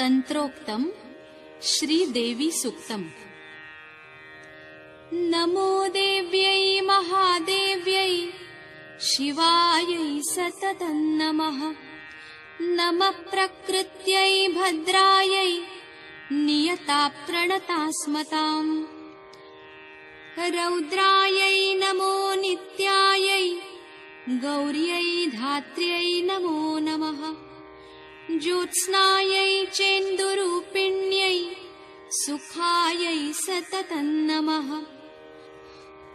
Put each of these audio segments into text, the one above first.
तंत्रोक्तम श्रीदेवी सूक्तम। नमो देव्यै महादेव्यै शिवायै सततं नमः। नमः प्रकृत्यै भद्रायै नियता प्रणतास्मताम्। रौद्रायै नमो नित्यायै गौर्यै धात्र्यै नमो नमः। ज्योत्स्नायै चेन्दुरूपिण्यै सुखायै सततं नमः।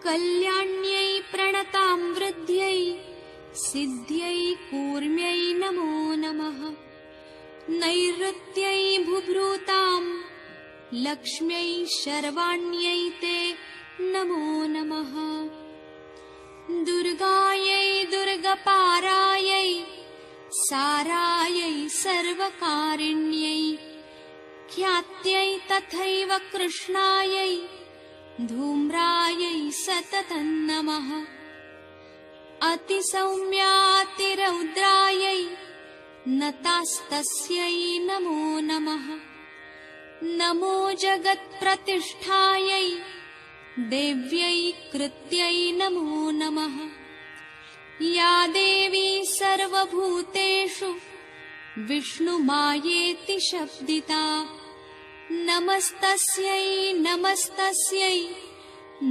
कल्याण्यै प्रणतां वृद्ध्यै सिद्ध्यै कूर्म्यै नमो नमः। नैऋत्यै बुभृतां लक्ष्म्यै शर्वाण्यै ते नमो नमः। दुर्गायै दुर्गपारायै सारायै सर्वकारिण्यै ख्यात्यै तथैव कृष्णायै धूम्रायै सततं नमः। अतिसौम्यातिरौद्रायै नतास्तस्यै नमो नमः। नमो जगत्प्रतिष्ठायै देव्यै कृत्यै नमो नमः। या देवी सर्वभूतेषु विष्णुमायेति शब्दिता नमस्तस्यै नमस्तस्यै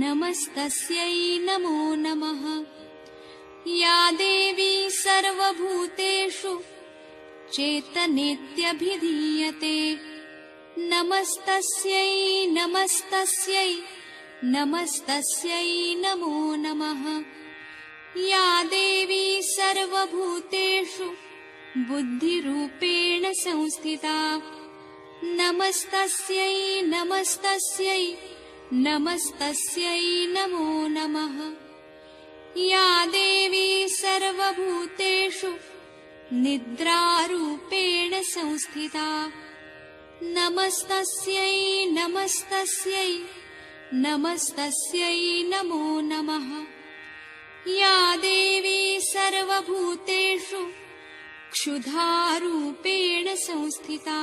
नमस्तस्यै नमो नमः। या देवी सर्वभूतेषु चेतनेत्यभिधीयते नमस्तस्यै नमस्तस्यै नमस्तस्यै नमो नमः। या देवी सर्वभूतेषु बुद्धिरूपेण संस्थिता नमस्तस्यै नमस्तस्यै नमस्तस्यै नमो नमः। या देवी सर्वभूतेषु निद्रारूपेण संस्थिता नमस्तस्यै नमस्तस्यै नमस्तस्यै नमो नमः। या देवी सर्वभूतेषु क्षुधारूपेण संस्थिता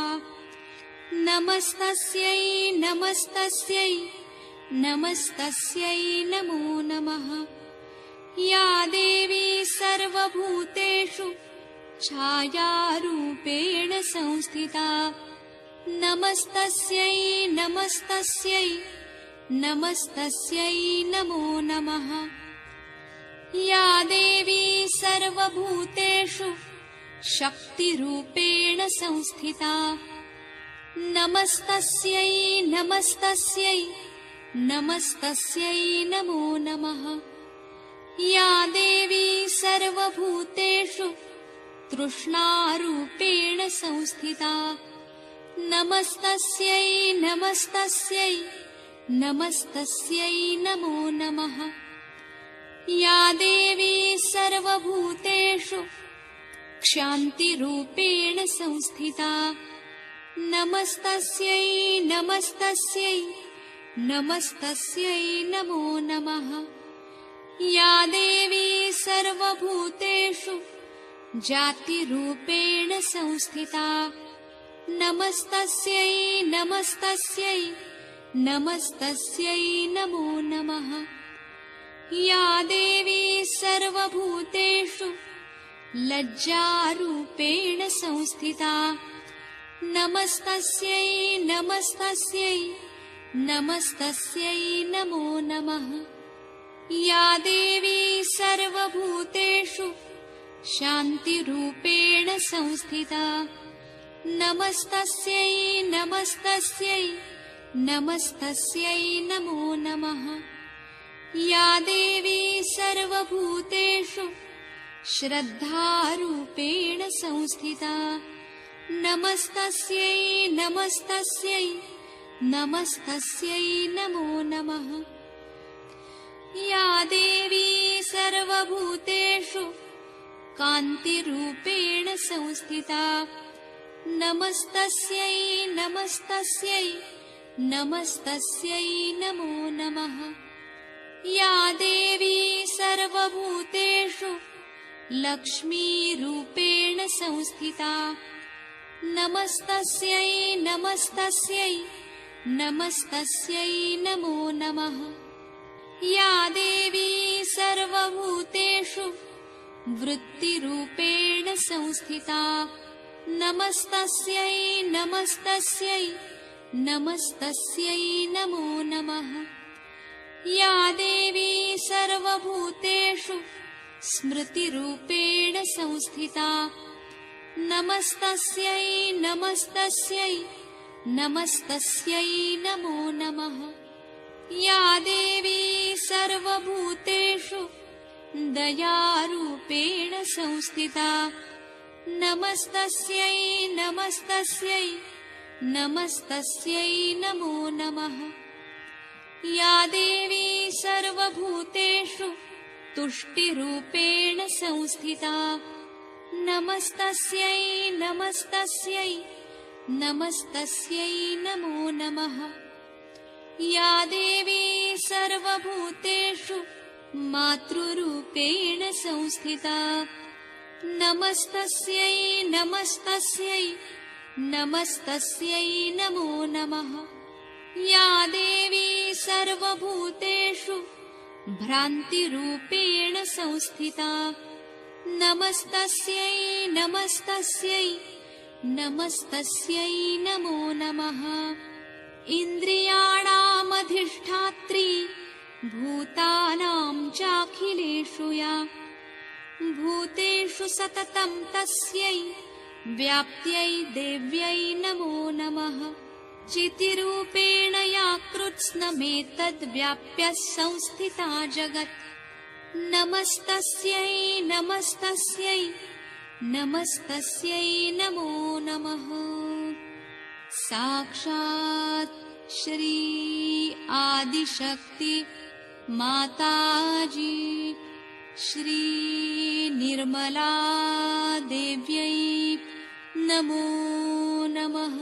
नमस्तस्यै नमस्तस्यै नमस्तस्यै नमो नमः। या देवी सर्वभूतेषु छायारूपेण संस्थिता नमस्तस्यै नमस्तस्यै नमस्तस्यै नमो नमः। या देवी सर्वभूतेषु शक्तिरूपेण संस्थिता नमस्तस्यै नमस्तस्यै नमस्तस्यै नमो नमः। या देवी सर्वभूतेषु तृष्णारूपेण संस्थिता नमस्तस्यै नमस्तस्यै नमस्तस्यै नमो नमः। या देवी सर्वभूतेषु क्षान्तिरूपेण संस्थिता नमस्तस्यै नमस्तस्यै नमस्तस्यै नमो नमः। या देवी सर्वभूतेषु जातिरूपेण संस्थिता नमस्तस्यै नमस्तस्यै नमस्तस्यै नमो नमः। या देवी सर्वभूतेषु लज्जारूपेण संस्थिता नमस्तस्यै नमस्तस्यै नमस्तस्यै नमो नमः। या देवी सर्वभूतेषु शान्तिरूपेण संस्थिता नमस्तस्यै नमस्तस्यै नमस्तस्यै नमो नमः। या देवी सर्वभूतेषु श्रद्धारूपेण संस्थिता नमस्तस्यै नमस्तस्यै नमस्तस्यै नमो नमः। या देवी सर्वभूतेषु कान्तिरूपेण संस्थिता नमस्तस्यै नमस्तस्यै नमस्तस्यै नमो नमः। या देवी सर्वभूतेषु लक्ष्मीरूपेण संस्थिता नमस्तस्यै नमस्तस्यै नमस्तस्यै नमो नमः। या देवी सर्वभूतेषु वृत्तिरूपेण संस्थिता नमस्तस्यै नमस्तस्यै नमस्तस्यै नमो नमः। या देवी सर्वभूतेषु स्मृतिरूपेण संस्थिता नमस्तस्यै नमस्तस्यै नमस्तस्यै नमो नमः। या देवी सर्वभूतेषु दयारूपेण संस्थिता नमस्तस्यै नमस्तस्यै नमस्तस्यै नमो नमः। या देवी सर्वभूतेषु तुष्टिरूपेण संस्थिता नमस्तस्यै नमस्तस्यै नमस्तस्यै नमो नमः। या देवी सर्वभूतेषु मातृरूपेण संस्थिता नमस्तस्यै नमस्तस्यै नमस्तस्यै नमो नमः। या देवी सर्वभूतेषु भ्रान्तिरूपेण संस्थिता नमस्तस्यै नमस्तस्यै नमस्तस्यै नमो नमः। इन्द्रियाणामधिष्ठात्री भूतानां चाखिलेषु या भूतेषु सततं तस्यै व्याप्त्यै देव्यै नमो नमः। चितिरूपेण या कृत्स्नमेतद्व्याप्य संस्थिता जगत् नमस्तस्यै नमस्तस्यै नमस्तस्यै नमो नमः। साक्षात् श्री आदिशक्ति माताजी श्री निर्मला देव्यै नमो नमः।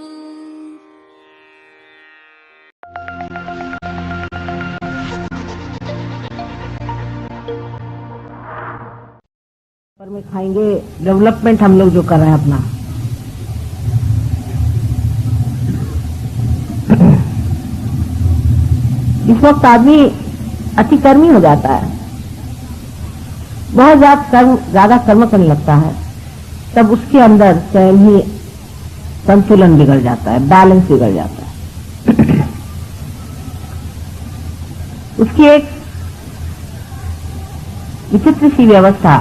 पर में खाएंगे डेवलपमेंट हम लोग जो कर रहे हैं अपना, इस वक्त आदमी अतिकर्मी हो जाता है, बहुत ज्यादा कर्म करने लगता है, तब उसके अंदर स्वयं ही संतुलन बिगड़ जाता है, बैलेंस बिगड़ जाता है। उसकी एक विचित्र सी व्यवस्था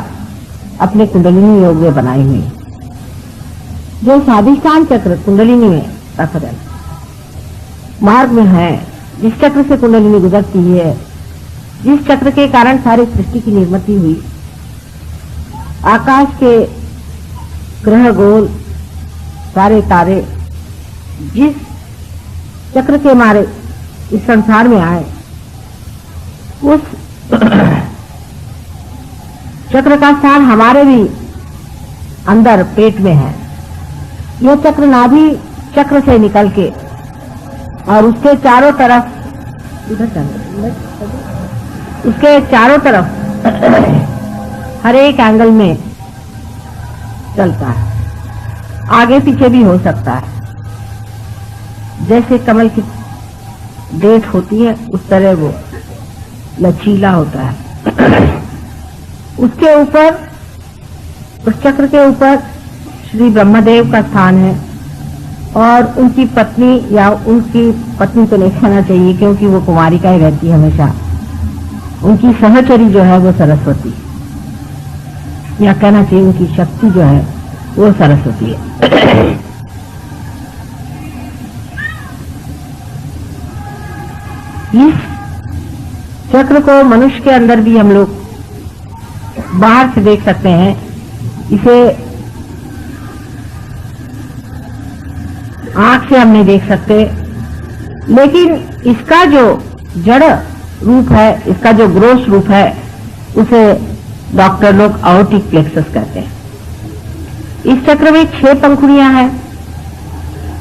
अपने कुंडलिनी योग में बनाई हुई, जो स्वाधिष्ठान चक्र कुंडलिनी में रेफरेंस मार्ग में है, जिस चक्र से कुंडलिनी गुजरती है, जिस चक्र के कारण सारी सृष्टि की निर्मिति हुई, आकाश के ग्रह गोल सारे तारे जिस चक्र के मारे इस संसार में आए, उस चक्र का स्थान हमारे भी अंदर पेट में है। यह चक्र नाभि चक्र से निकल के और उसके चारों तरफ उसके चारों तरफ हर एक एंगल में चलता है, आगे पीछे भी हो सकता है। जैसे कमल की डेट होती है उस तरह वो लचीला होता है। उसके ऊपर, उस चक्र के ऊपर श्री ब्रह्मदेव का स्थान है और उनकी पत्नी, या उनकी पत्नी तो नहीं कहना चाहिए क्योंकि वो कुमारिका ही रहती है हमेशा, उनकी सहचरी जो है वो सरस्वती, या कहना चाहिए उनकी शक्ति जो है वो सरस्वती है। इस चक्र को मनुष्य के अंदर भी हम लोग बाहर से देख सकते हैं। इसे आंख से हम नहीं देख सकते, लेकिन इसका जो जड़ रूप है, इसका जो ग्रोस रूप है, उसे डॉक्टर लोग आयोटिक प्लेक्सस कहते हैं। इस चक्र में 6 पंखुड़ियां हैं,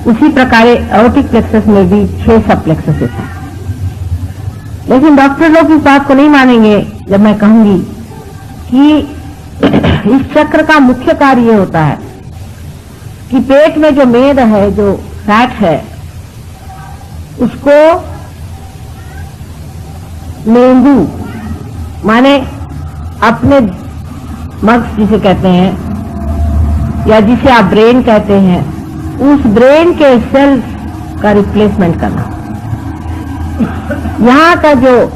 उसी प्रकार आयोटिक प्लेक्सस में भी 6 सब प्लेक्सस हैं। लेकिन डॉक्टर लोग इस बात को नहीं मानेंगे जब मैं कहूंगी कि इस चक्र का मुख्य कार्य ये होता है कि पेट में जो मेद है, जो फैट है, उसको मेंदू माने अपने मस्तिष्क जिसे कहते हैं या जिसे आप ब्रेन कहते हैं, उस ब्रेन के सेल्स का रिप्लेसमेंट करना। यहां का जो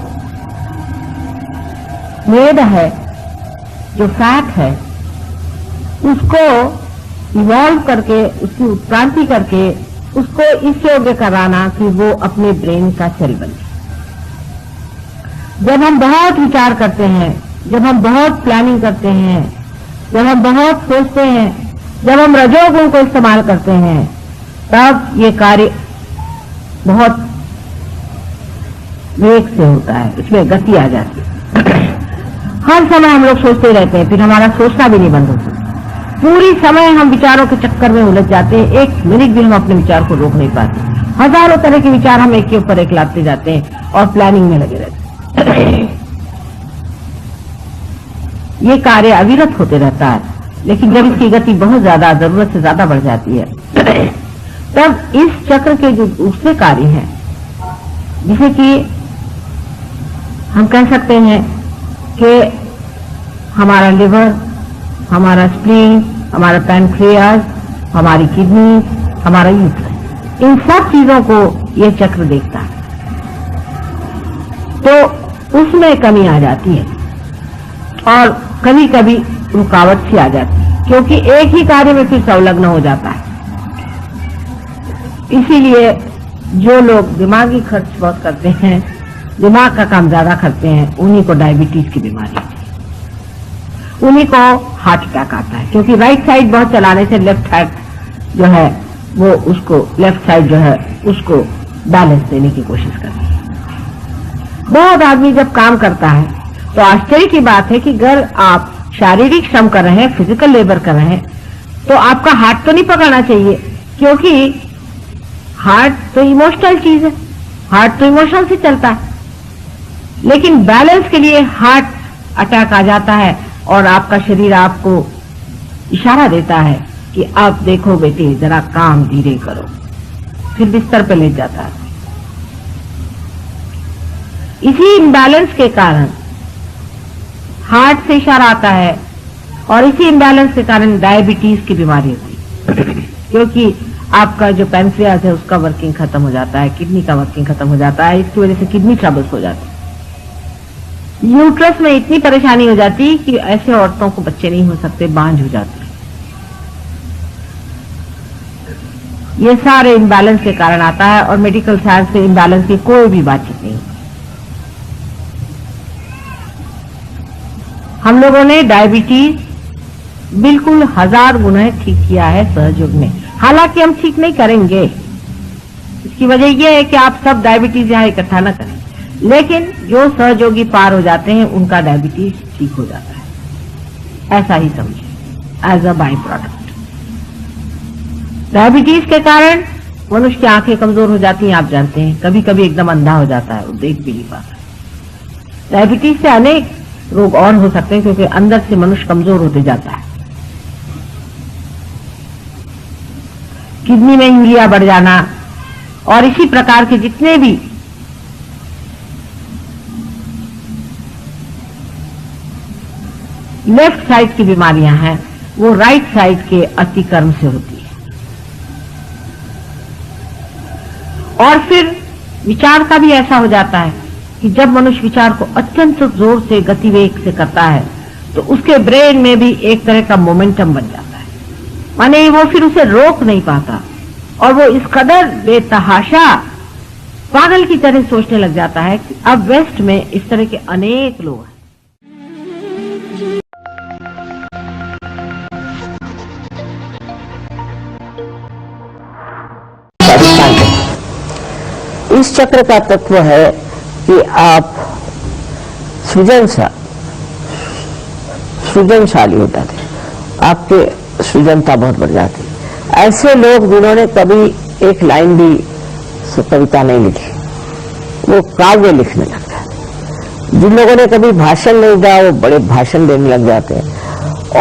मेद है, जो फैट है, उसको इवॉल्व करके, उसकी उत्क्रांति करके उसको इस योग्य कराना कि वो अपने ब्रेन का सेल बने। जब हम बहुत विचार करते हैं, जब हम बहुत प्लानिंग करते हैं, जब हम बहुत सोचते हैं, जब हम रजोगुण को इस्तेमाल करते हैं, तब ये कार्य बहुत वेग से होता है, इसमें गति आ जाती है। हर समय हम लोग सोचते रहते हैं, फिर हमारा सोचना भी नहीं बंद होता। पूरी समय हम विचारों के चक्कर में उलझ जाते हैं, एक मिनट भी हम अपने विचार को रोक नहीं पाते। हजारों तरह के विचार हम एक के ऊपर एक लाते जाते हैं और प्लानिंग में लगे रहते हैं। ये कार्य अविरत होते रहता है, लेकिन जब इसकी गति बहुत ज्यादा, जरूरत से ज्यादा बढ़ जाती है, तब इस चक्र के जो दूसरे कार्य हैं, जिसे कि हम कह सकते हैं कि हमारा लिवर, हमारा स्प्लीन, हमारा पैनक्रियाज, हमारी किडनी, हमारा यूट्रस, इन सब चीजों को यह चक्र देखता है, तो उसमें कमी आ जाती है और कभी कभी रुकावट सी आ जाती है, क्योंकि एक ही कार्य में फिर संलग्न हो जाता है। इसीलिए जो लोग दिमागी खर्च बहुत करते हैं, दिमाग का काम ज्यादा करते हैं, उन्हीं को डायबिटीज की बीमारी है, उन्हीं को हार्ट अटैक आता है, क्योंकि राइट साइड बहुत चलाने से लेफ्ट साइड जो है वो उसको, लेफ्ट साइड जो है उसको बैलेंस देने की कोशिश करती है। बहुत आदमी जब काम करता है तो आश्चर्य की बात है कि अगर आप शारीरिक श्रम कर रहे हैं, फिजिकल लेबर कर रहे हैं, तो आपका हार्ट तो नहीं पकड़ना चाहिए, क्योंकि हार्ट तो इमोशनल चीज है, हार्ट तो इमोशन से चलता है, लेकिन बैलेंस के लिए हार्ट अटैक आ जाता है और आपका शरीर आपको इशारा देता है कि अब देखो बेटे, जरा काम धीरे करो, फिर बिस्तर पे लेट जाता है। इसी इम्बैलेंस के कारण हार्ट से इशारा आता है और इसी इम्बैलेंस के कारण डायबिटीज की बीमारी होती है, क्योंकि आपका जो पैनक्रियाज है उसका वर्किंग खत्म हो जाता है, किडनी का वर्किंग खत्म हो जाता है, इसकी वजह से किडनी ट्रबल्स हो जाती है। यूट्रस में इतनी परेशानी हो जाती है कि ऐसे औरतों को बच्चे नहीं हो सकते, बांझ हो जाती है। ये सारे इम्बैलेंस के कारण आता है और मेडिकल साइंस से इम्बैलेंस की कोई भी बातचीत नहीं। हम लोगों ने डायबिटीज बिल्कुल 1000 गुना ठीक किया है सहयोग में, हालांकि हम ठीक नहीं करेंगे। इसकी वजह यह है कि आप सब डायबिटीज यहां इकट्ठा न करें, लेकिन जो सहयोगी पार हो जाते हैं उनका डायबिटीज ठीक हो जाता है, ऐसा ही समझे, as a by product. Diabetes के कारण मनुष्य की आंखें कमजोर हो जाती हैं, आप जानते हैं, कभी कभी एकदम अंधा हो जाता है, वो देख भी नहीं पाता। डायबिटीज से अनेक रोग और हो सकते हैं, क्योंकि अंदर से मनुष्य कमजोर होते जाता है। किडनी में यूरिया बढ़ जाना और इसी प्रकार के जितने भी लेफ्ट साइड की बीमारियां हैं, वो राइट साइड के अतिक्रम से होती है। और फिर विचार का भी ऐसा हो जाता है कि जब मनुष्य विचार को अत्यंत जोर से, गतिवेग से करता है, तो उसके ब्रेन में भी एक तरह का मोमेंटम बन जाता है, माने वो फिर उसे रोक नहीं पाता और वो इस कदर बेतहाशा पागल की तरह सोचने लग जाता है कि अब वेस्ट में इस तरह के अनेक लोग हैं। इस चक्र का तत्व है कि आप सृजनशाली हो जाते, आपके सृजनता बहुत बढ़ जाती। ऐसे लोग जिन्होंने कभी एक लाइन भी कविता नहीं लिखी, वो काव्य लिखने लग जाते। जिन लोगों ने कभी भाषण नहीं दिया, वो बड़े भाषण देने लग जाते हैं।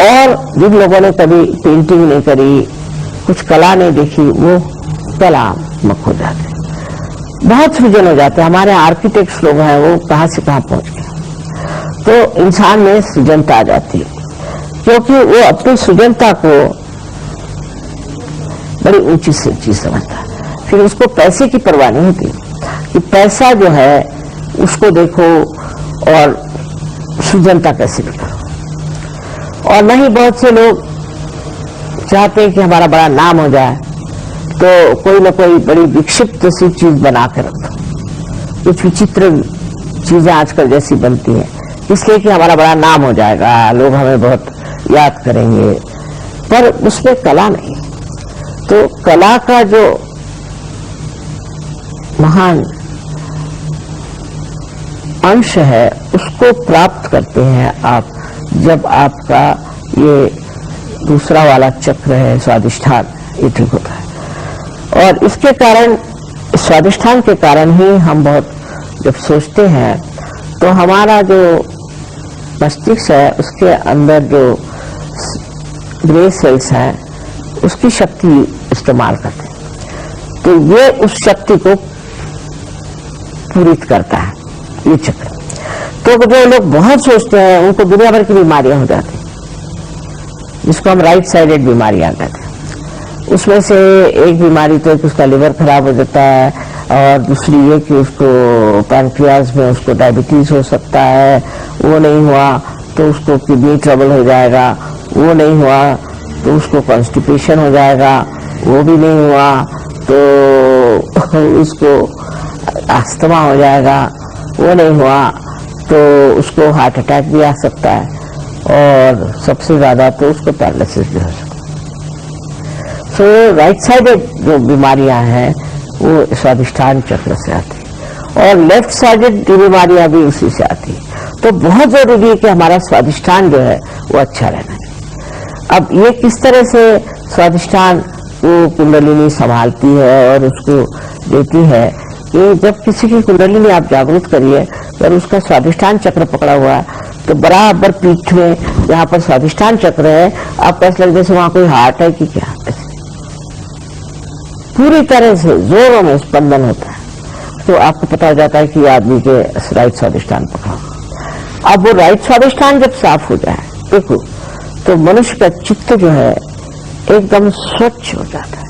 और जिन लोगों ने कभी पेंटिंग नहीं करी, कुछ कला नहीं देखी वो कलात्मक हो जाते हैं, बहुत सृजन हो जाते हैं। हमारे आर्किटेक्ट्स लोग हैं वो कहां से कहां पहुंच गए। तो इंसान में सृजनता आ जाती है क्योंकि वो अपनी सृजनता को बड़ी ऊंची चीज समझता है। फिर उसको पैसे की परवाह नहीं होती कि पैसा जो है उसको देखो और सृजनता कैसे भी करो। और नहीं, बहुत से लोग चाहते हैं कि हमारा बड़ा नाम हो जाए तो कोई ना कोई बड़ी विक्षिप्त सी चीज बना कर रखो। कुछ विचित्र चीजें आजकल जैसी बनती हैं इसलिए कि हमारा बड़ा नाम हो जाएगा, लोग हमें बहुत याद करेंगे, पर उसमें कला नहीं। तो कला का जो महान अंश है उसको प्राप्त करते हैं आप जब आपका ये दूसरा वाला चक्र है स्वादिष्ठान, ये ठीक होता है। और इसके कारण, स्वादिष्ठान के कारण ही हम बहुत जब सोचते हैं तो हमारा जो मस्तिष्क है उसके अंदर जो ग्रे सेल्स हैं उसकी शक्ति इस्तेमाल करते हैं, तो ये उस शक्ति को पूरित करता है ये चक्र। तो जो लोग बहुत सोचते हैं उनको दुनिया भर की बीमारियां हो जाती हैं, जिसको हम राइट साइडेड बीमारियां कहते हैं। उसमें से एक बीमारी तो एक उसका लिवर खराब हो जाता है, और दूसरी ये कि उसको पैनक्रियाज में उसको डायबिटीज हो सकता है, वो नहीं हुआ तो उसको किडनी ट्रबल हो जाएगा, वो नहीं हुआ तो उसको कॉन्स्टिपेशन हो जाएगा, वो भी नहीं हुआ तो उसको अस्थमा हो जाएगा, वो नहीं हुआ तो उसको हार्ट अटैक भी आ सकता है, और सबसे ज्यादा तो उसको पैरालिसिस भी हो सकता है। सो राइट साइडेड जो बीमारियां हैं वो स्वादिष्ठान चक्र से आती है, और लेफ्ट साइडेड बीमारियां भी उसी से आती है। तो बहुत जरूरी है कि हमारा स्वादिष्ठान जो है वो अच्छा रहना चाहिए। अब ये किस तरह से स्वादिष्ठान वो कुंडलिनी संभालती है और उसको देती है कि जब किसी की कुंडलिनी आप जागृत करिए और उसका स्वादिष्ठान चक्र पकड़ा हुआ है तो बराबर पीठ में जहाँ पर स्वादिष्ठान चक्र है आपको ऐसा लगता है जैसे वहां कोई हार्ट है कि क्या, पूरी तरह से जोरों में स्पंदन होता है, तो आपको पता हो जाता है कि आदमी के राइट स्वादिष्ठान पकड़ा। अब वो राइट स्वादिष्ठान जब साफ हो जाए देखो तो मनुष्य का चित्त जो है एकदम स्वच्छ हो जाता है,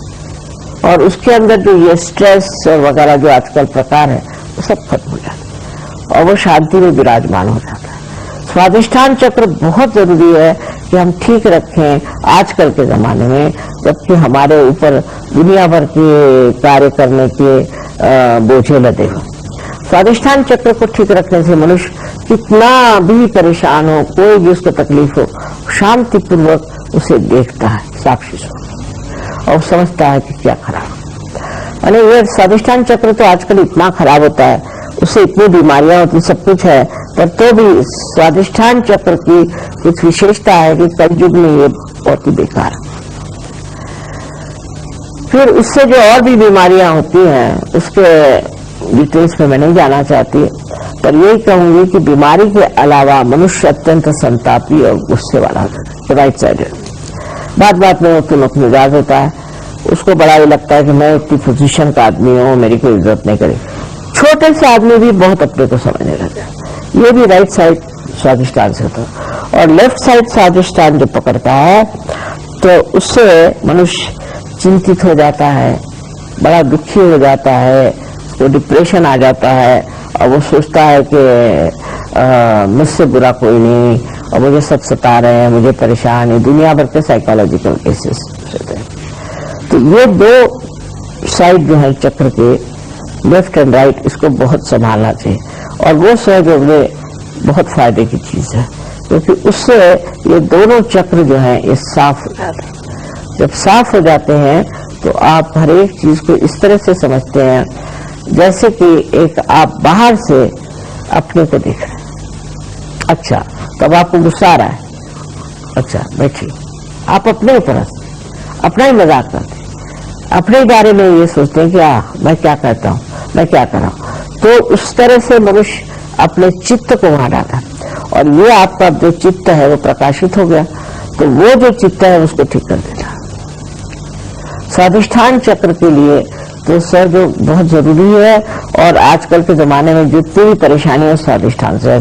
और उसके अंदर जो ये स्ट्रेस और वगैरह जो आजकल प्रकार है वो सब खत्म हो जाता है और वो शांति में विराजमान हो जाता है। स्वादिष्ठान चक्र बहुत जरूरी है कि हम ठीक रखें आजकल के जमाने में, जबकि हमारे ऊपर दुनिया भर के कार्य करने के बोझे लदे हो। स्वादिष्ठान चक्र को ठीक रखने से मनुष्य कितना भी परेशान हो, कोई भी उसको तकलीफ हो, शांतिपूर्वक उसे देखता है साक्षी स्वरूप और समझता है कि क्या खराब। अरे ये स्वादिष्ठान चक्र तो आजकल इतना खराब होता है, उससे इतनी बीमारियां होती, सब कुछ है, पर तो भी स्वादिष्ठान चक्र की कुछ विशेषता है कि कलयुग में ये बहुत ही बेकार है। फिर उससे जो और भी बीमारियां होती हैं उसके डिटेल्स में मैं नहीं जाना चाहती, पर यही कहूंगी कि बीमारी के अलावा मनुष्य अत्यंत संतापी और गुस्से वाला होता है, राइट साइडेड। बात बात में वो तुनक मिजाज होता है, उसको बड़ा ये लगता है कि मैं इतनी पोजीशन का आदमी हूँ, मेरी कोई इज्जत नहीं करे। छोटे से आदमी भी बहुत अपने को समझने लगता है। ये भी राइट साइड स्वादिष्ठान से होता है, और लेफ्ट साइड स्वादिष्ठान जो पकड़ता है तो उससे मनुष्य चिंतित हो जाता है, बड़ा दुखी हो जाता है, उसको डिप्रेशन आ जाता है और वो सोचता है कि मुझसे बुरा कोई नहीं और मुझे सब सता रहे हैं, मुझे परेशान है। दुनिया भर के साइकोलॉजिकल केसेस होते हैं। तो ये दो साइड जो है चक्र के, लेफ्ट एंड राइट, इसको बहुत संभालना चाहिए, और वो सहयोग में बहुत फायदे की चीज है, क्योंकि उससे ये दोनों चक्र जो है ये साफ हो जाते हैं। जब साफ हो जाते हैं तो आप हर एक चीज को इस तरह से समझते हैं जैसे कि एक आप बाहर से अपने को देख रहे हैं। अच्छा, तब आपको गुस्सा आ रहा है, अच्छा बैठिए, आप अपने ऊपर अपना ही मजाक करते हैं, अपने बारे में ये सोचते हैं कि मैं क्या कहता हूँ, मैं क्या कर रहा हूँ। तो उस तरह से मनुष्य अपने चित्त को वहां डाला, और ये आपका जो चित्त है वो प्रकाशित हो गया, तो वो जो चित्त है उसको ठीक कर देता। स्वादिष्ठान चक्र के लिए तो स्वर्ग बहुत जरूरी है, और आजकल के जमाने में जितनी भी परेशानियां स्वादिष्ठान से